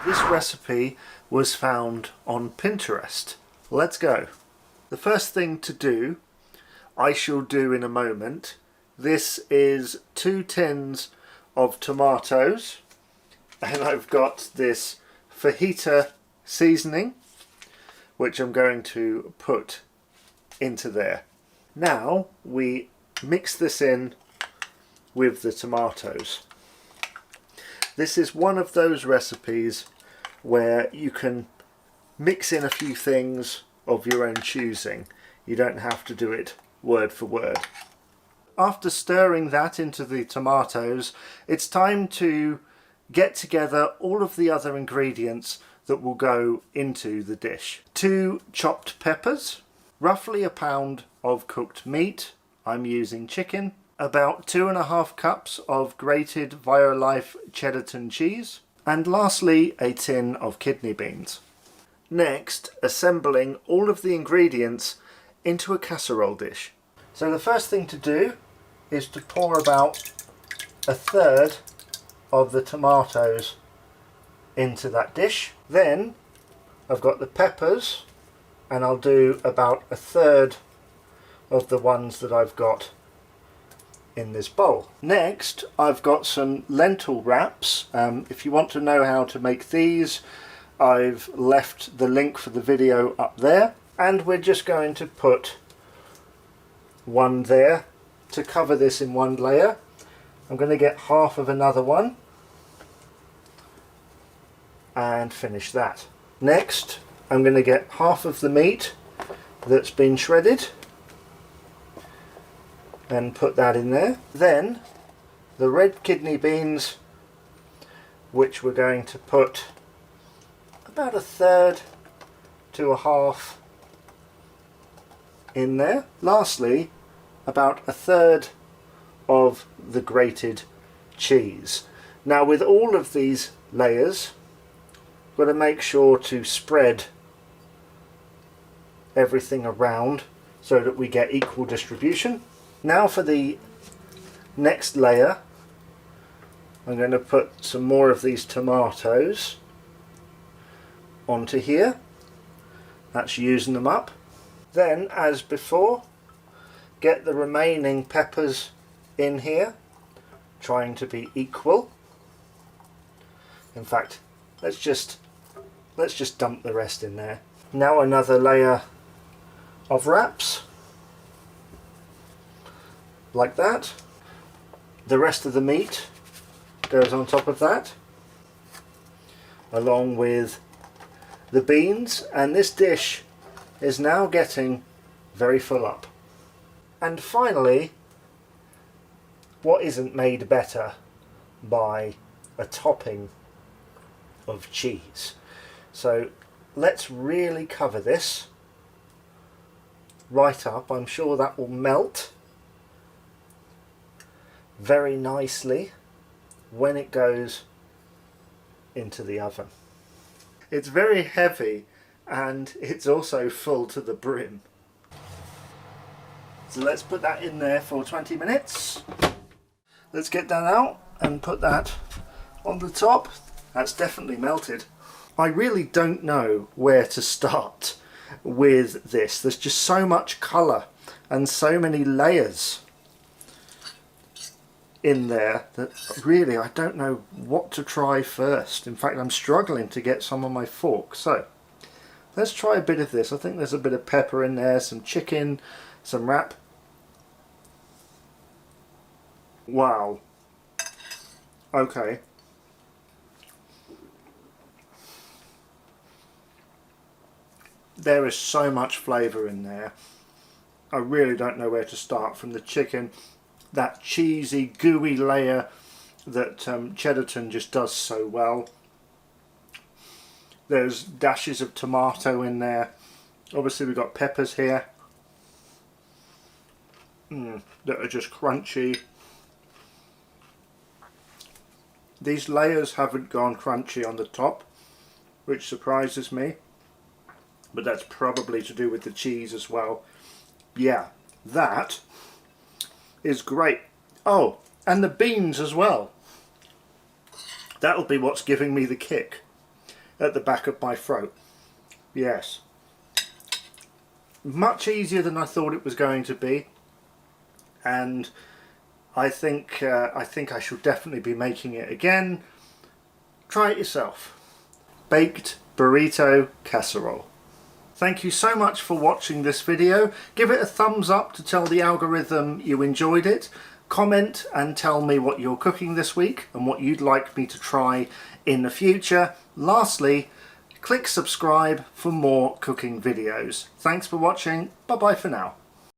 This recipe was found on Pinterest. Let's go. The first thing to do, I shall do in a moment. This is 2 tins of tomatoes, and I've got this fajita seasoning, which I'm going to put into there. Now we mix this in with the tomatoes. This is one of those recipes where you can mix in a few things of your own choosing. You don't have to do it word for word. After stirring that into the tomatoes, it's time to get together all of the other ingredients that will go into the dish. 2 chopped peppers, roughly a pound of cooked meat, I'm using chicken, about 2.5 cups of grated Violife Cheddarton cheese, and lastly a tin of kidney beans. Next, assembling all of the ingredients into a casserole dish. So the first thing to do is to pour about 1/3 of the tomatoes into that dish. Then I've got the peppers, and I'll do about 1/3 of the ones that I've got in this bowl. Next, I've got some lentil wraps. If you want to know how to make these, I've left the link for the video up there, and we're just going to put one there to cover this in one layer. I'm going to get half of another one and finish that. Next, I'm going to get half of the meat that's been shredded and put that in there. Then the red kidney beans, which we're going to put about 1/3 to 1/2 in there. Lastly, about 1/3 of the grated cheese. Now with all of these layers, we've got to make sure to spread everything around so that we get equal distribution. Now for the next layer, I'm going to put some more of these tomatoes onto here. That's using them up. Then, as before, get the remaining peppers in here, trying to be equal. In fact, let's just dump the rest in there. Now another layer of wraps, like that. The rest of the meat goes on top of that, along with the beans, and this dish is now getting very full up. And finally, what isn't made better by a topping of cheese? So let's really cover this right up. I'm sure that will melt very nicely when it goes into the oven. It's very heavy, and it's also full to the brim. So let's put that in there for 20 minutes. Let's get that out and put that on the top. That's definitely melted. I really don't know where to start with this. There's just so much colour and so many layers in there that really I don't know what to try first. In fact, I'm struggling to get some on my fork. So let's try a bit of this. I think there's a bit of pepper in there, some chicken, some wrap. Wow. Okay. There is so much flavour in there. I really don't know where to start. From the chicken, that cheesy, gooey layer that Cheddarton just does so well. There's dashes of tomato in there. Obviously we've got peppers here that are just crunchy. These layers haven't gone crunchy on the top, which surprises me, but that's probably to do with the cheese as well. Yeah, that is great. Oh, and the beans as well. That'll be what's giving me the kick. at the back of my throat. Yes. Much easier than I thought it was going to be, and I think I shall definitely be making it again. Try it yourself. Baked Burrito Casserole. Thank you so much for watching this video. Give it a thumbs up to tell the algorithm you enjoyed it. Comment and tell me what you're cooking this week and what you'd like me to try in the future. Lastly, click subscribe for more cooking videos. Thanks for watching. Bye bye for now.